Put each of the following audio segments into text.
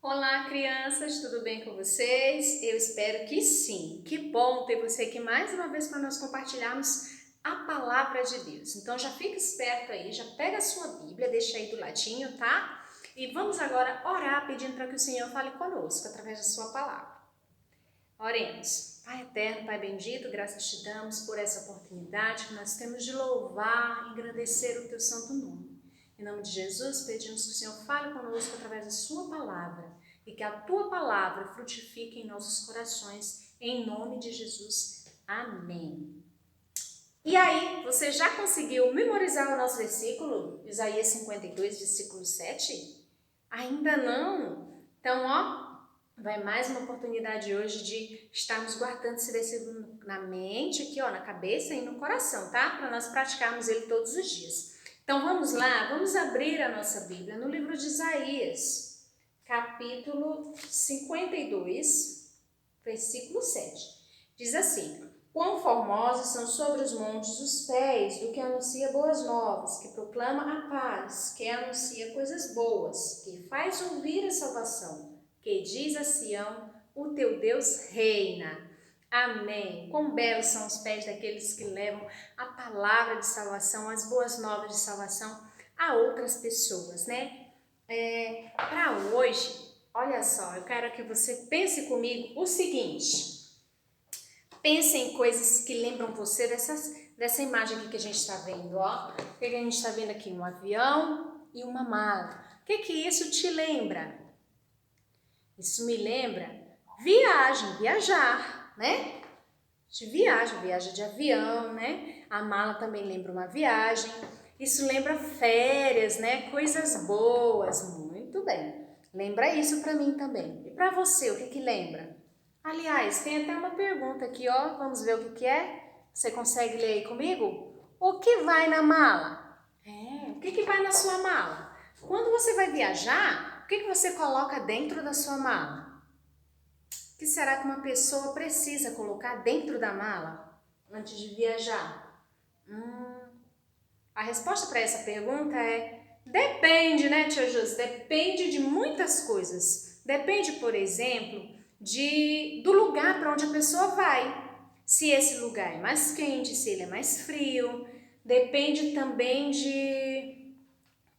Olá, crianças, tudo bem com vocês? Eu espero que sim. Que bom ter você aqui mais uma vez para nós compartilharmos a palavra de Deus. Então já fica esperto aí, já pega a sua Bíblia, deixa aí do ladinho, tá? E vamos agora orar pedindo para que o Senhor fale conosco através da sua palavra. Oremos. Pai eterno, Pai bendito, graças te damos por essa oportunidade que nós temos de louvar e engrandecer o teu santo nome. Em nome de Jesus, pedimos que o Senhor fale conosco através da sua palavra e que a tua palavra frutifique em nossos corações, em nome de Jesus. Amém. E aí, você já conseguiu memorizar o nosso versículo? Isaías 52, versículo 7? Ainda não? Então, vai mais uma oportunidade hoje de estarmos guardando esse versículo na mente, aqui na cabeça e no coração, tá? Para nós praticarmos ele todos os dias. Então vamos lá, vamos abrir a nossa Bíblia no livro de Isaías, capítulo 52, versículo 7. Diz assim: quão formosos são sobre os montes os pés do que anuncia boas novas, que proclama a paz, que anuncia coisas boas, que faz ouvir a salvação, que diz a Sião: o teu Deus reina. Amém. Quão belos são os pés daqueles que levam a palavra de salvação, as boas novas de salvação a outras pessoas, né? Para hoje, olha só, eu quero que você pense comigo o seguinte. Pense em coisas que lembram você dessa imagem aqui que a gente está vendo, ó. O que a gente está vendo aqui? Um avião e uma mala. O que isso te lembra? Isso me lembra viajar, né? De viaja de avião, né? A mala também lembra uma viagem. Isso lembra férias, né? Coisas boas. Muito bem. Lembra isso para mim também. E para você, o que lembra? Aliás, tem até uma pergunta aqui, ó. Vamos ver o que é? Você consegue ler aí comigo? O que vai na mala? O que vai na sua mala? Quando você vai viajar, o que você coloca dentro da sua mala? O que será que uma pessoa precisa colocar dentro da mala antes de viajar? A resposta para essa pergunta é depende, né, tia Jus? Depende de muitas coisas. Depende, por exemplo, do lugar para onde a pessoa vai. Se esse lugar é mais quente, se ele é mais frio. Depende também de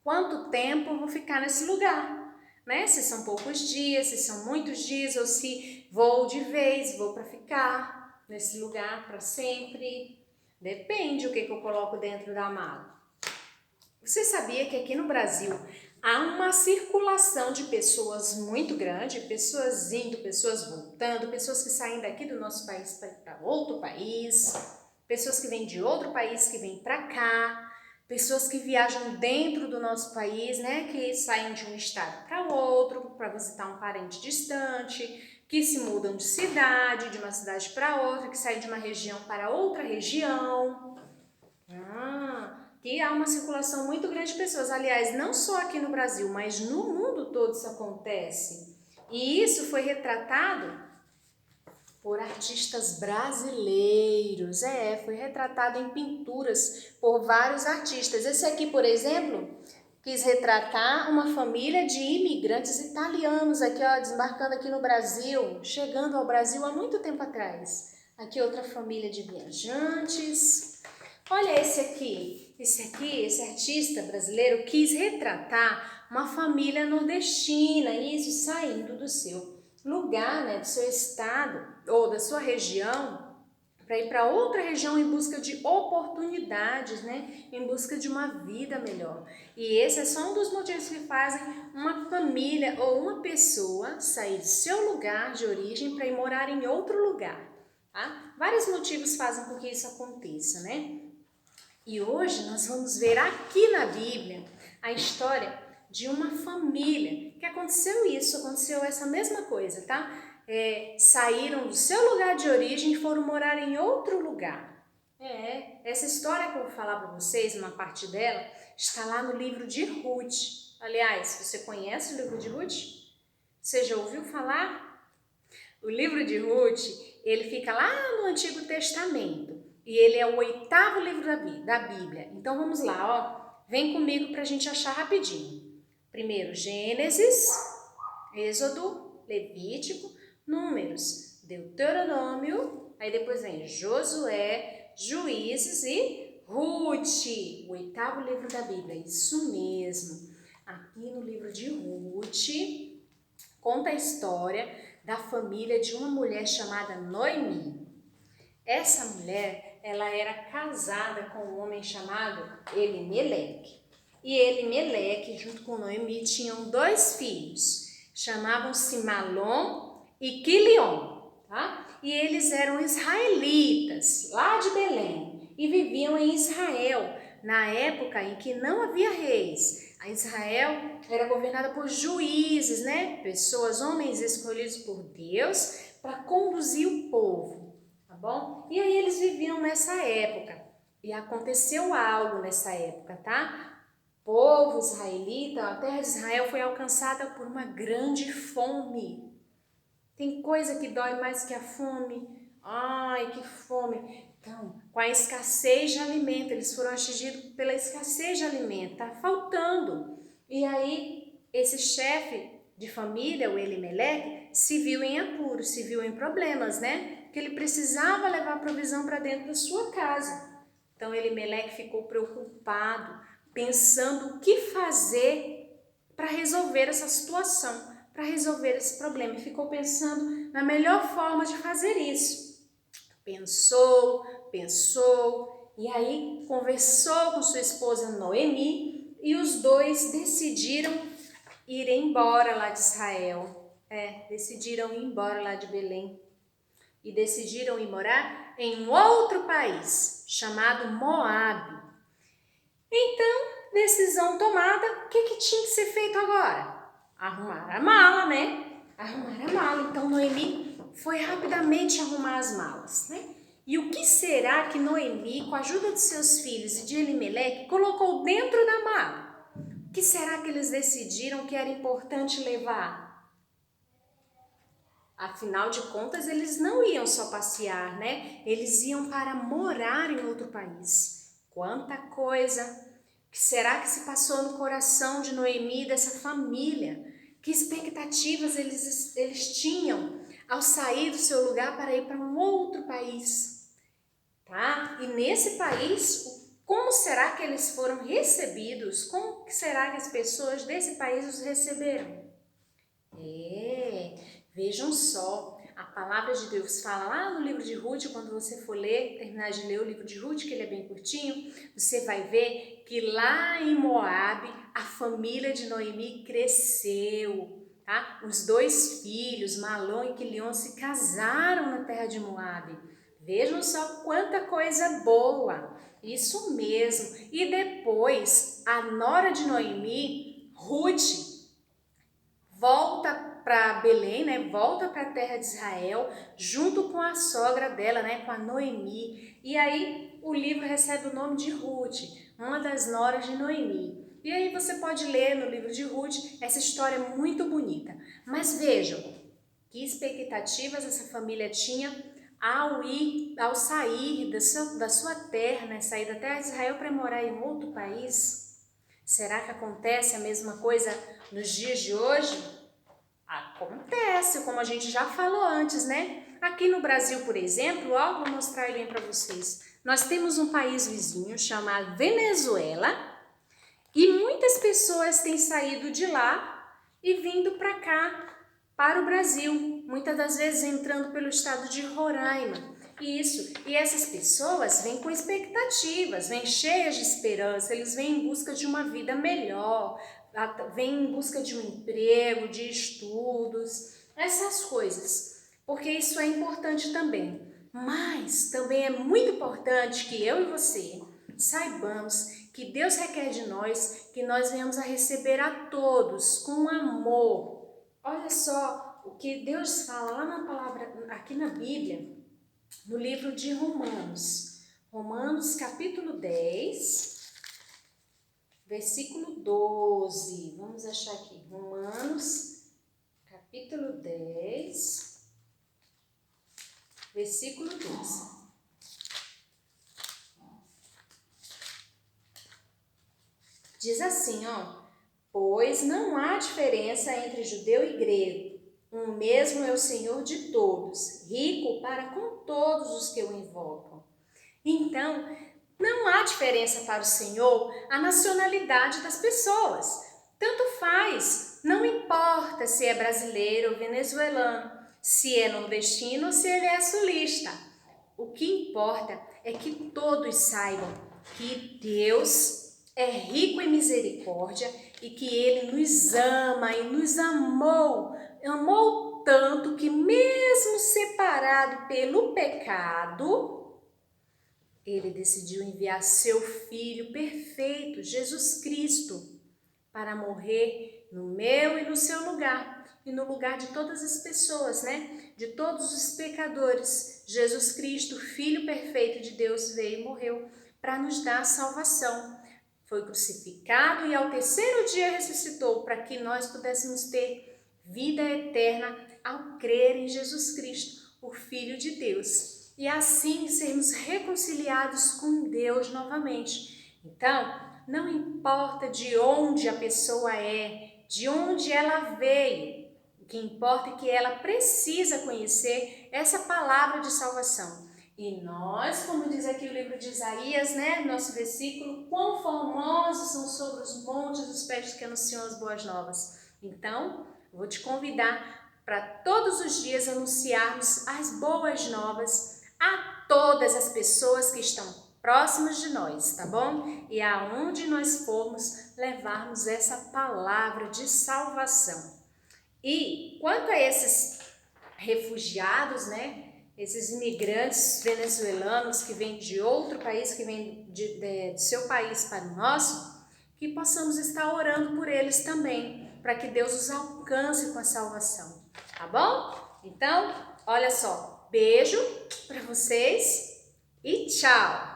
quanto tempo eu vou ficar nesse lugar, né? Se são poucos dias, se são muitos dias, ou se vou de vez, vou para ficar nesse lugar para sempre. Depende o que eu coloco dentro da mala. Você sabia que aqui no Brasil há uma circulação de pessoas muito grande, pessoas indo, pessoas voltando, pessoas que saem daqui do nosso país para outro país, pessoas que vêm de outro país que vêm para cá, pessoas que viajam dentro do nosso país, né, que saem de um estado para outro para visitar um parente distante, que se mudam de cidade, de uma cidade para outra, que saem de uma região para outra região. Que há uma circulação muito grande de pessoas. Aliás, não só aqui no Brasil, mas no mundo todo isso acontece. E isso foi retratado por artistas brasileiros. Foi retratado em pinturas por vários artistas. Esse aqui, por exemplo, quis retratar uma família de imigrantes italianos aqui, ó, desembarcando aqui no Brasil, chegando ao Brasil há muito tempo atrás. Aqui outra família de viajantes. Olha esse artista brasileiro quis retratar uma família nordestina, isso saindo do seu lugar, né, do seu estado ou da sua região, para ir para outra região em busca de oportunidades, né, em busca de uma vida melhor. E esse é só um dos motivos que fazem uma família ou uma pessoa sair do seu lugar de origem para ir morar em outro lugar. Tá? Vários motivos fazem com que isso aconteça, né? E hoje nós vamos ver aqui na Bíblia a história de uma família que aconteceu essa mesma coisa, tá? Saíram do seu lugar de origem e foram morar em outro lugar. Essa história que eu vou falar para vocês, uma parte dela, está lá no livro de Ruth. Aliás, você conhece o livro de Ruth? Você já ouviu falar? O livro de Ruth, ele fica lá no Antigo Testamento. E ele é o 8º livro da Bíblia. Então vamos lá, ó. Vem comigo para a gente achar rapidinho. Primeiro Gênesis, Êxodo, Levítico, Números, Deuteronômio, aí depois vem Josué, Juízes e Ruth, o 8º livro da Bíblia, isso mesmo. Aqui no livro de Ruth, conta a história da família de uma mulher chamada Noemi. Essa mulher, ela era casada com um homem chamado Elimeleque. E Elimeleque, junto com Noemi, tinham 2 filhos, chamavam-se Malom e Quilion, tá? E eles eram israelitas, lá de Belém, e viviam em Israel, na época em que não havia reis. A Israel era governada por juízes, né? Pessoas, homens escolhidos por Deus para conduzir o povo, tá bom? E aí eles viviam nessa época. E aconteceu algo nessa época, tá? O povo israelita, a terra de Israel foi alcançada por uma grande fome. Tem coisa que dói mais que a fome? Ai, que fome! Então, com a escassez de alimento, eles foram atingidos pela escassez de alimento, tá faltando. E aí, esse chefe de família, o Elimeleque, se viu em apuros, se viu em problemas, né? Que ele precisava levar provisão para dentro da sua casa. Então, Elimeleque ficou preocupado, pensando o que fazer para resolver essa situação, para resolver esse problema. E ficou pensando na melhor forma de fazer isso. Pensou, e aí conversou com sua esposa Noemi e os dois decidiram ir embora lá de Israel. Decidiram ir embora lá de Belém. E decidiram ir morar em um outro país, chamado Moabe. Então, decisão tomada, o que tinha que ser feito agora? Arrumar a mala, né? Arrumar a mala. Então, Noemi foi rapidamente arrumar as malas, né? E o que será que Noemi, com a ajuda de seus filhos e de Elimeleque, colocou dentro da mala? O que será que eles decidiram que era importante levar? Afinal de contas, eles não iam só passear, né? Eles iam para morar em outro país. Quanta coisa! O que será que se passou no coração de Noemi e dessa família? Que expectativas eles tinham ao sair do seu lugar para ir para um outro país? Tá? E nesse país, como será que eles foram recebidos? Como será que as pessoas desse país os receberam? Vejam só, a palavra de Deus fala lá no livro de Ruth, quando você for ler, terminar de ler o livro de Ruth, que ele é bem curtinho, você vai ver que lá em Moabe, a família de Noemi cresceu, tá? Os 2 filhos, Malom e Quilion, se casaram na terra de Moabe. Vejam só quanta coisa boa, isso mesmo. E depois, a nora de Noemi, Ruth, volta para Belém, né? Volta para a terra de Israel, junto com a sogra dela, né? Com a Noemi. E aí o livro recebe o nome de Ruth, uma das noras de Noemi. E aí você pode ler no livro de Ruth essa história muito bonita. Mas vejam, que expectativas essa família tinha ao sair da sua terra, né? Sair da terra de Israel para morar em outro país? Será que acontece a mesma coisa nos dias de hoje? Acontece, como a gente já falou antes, né? Aqui no Brasil, por exemplo, ó, vou mostrar ele para vocês. Nós temos um país vizinho chamado Venezuela e muitas pessoas têm saído de lá e vindo para cá, para o Brasil, muitas das vezes entrando pelo estado de Roraima. Isso, e essas pessoas vêm com expectativas, vêm cheias de esperança, eles vêm em busca de uma vida melhor, vêm em busca de um emprego, de estudos, essas coisas, porque isso é importante também. Mas também é muito importante que eu e você saibamos que Deus requer de nós que nós venhamos a receber a todos com amor. Olha só o que Deus fala lá na palavra, aqui na Bíblia, no livro de Romanos. Romanos capítulo 10, versículo 12. Vamos achar aqui. Romanos capítulo 10, versículo 12. Diz assim, ó: Pois não há diferença entre judeu e grego. Um mesmo é o Senhor de todos, rico para com todos os que o invocam. Então, não há diferença para o Senhor a nacionalidade das pessoas. Tanto faz, não importa se é brasileiro ou venezuelano, se é nordestino ou se ele é sulista. O que importa é que todos saibam que Deus é rico em misericórdia e que Ele nos ama e nos amou tanto que mesmo separado pelo pecado, Ele decidiu enviar seu Filho perfeito, Jesus Cristo, para morrer no meu e no seu lugar e no lugar de todas as pessoas, né? De todos os pecadores. Jesus Cristo, Filho perfeito de Deus, veio e morreu para nos dar salvação. Foi crucificado e ao terceiro dia ressuscitou para que nós pudéssemos ter vida eterna ao crer em Jesus Cristo, o Filho de Deus. E assim sermos reconciliados com Deus novamente. Então, não importa de onde a pessoa é, de onde ela veio, o que importa é que ela precisa conhecer essa palavra de salvação. E nós, como diz aqui o livro de Isaías, né, nosso versículo, quão formosos são sobre os montes os pés que anunciam as boas novas. Então, vou te convidar para todos os dias anunciarmos as boas novas a todas as pessoas que estão próximas de nós, tá bom? E aonde nós formos, levarmos essa palavra de salvação. E quanto a esses refugiados, né? Esses imigrantes venezuelanos que vêm de outro país, que vêm do seu país para o nosso, que possamos estar orando por eles também, para que Deus os alcance com a salvação, tá bom? Então, olha só, beijo para vocês e tchau!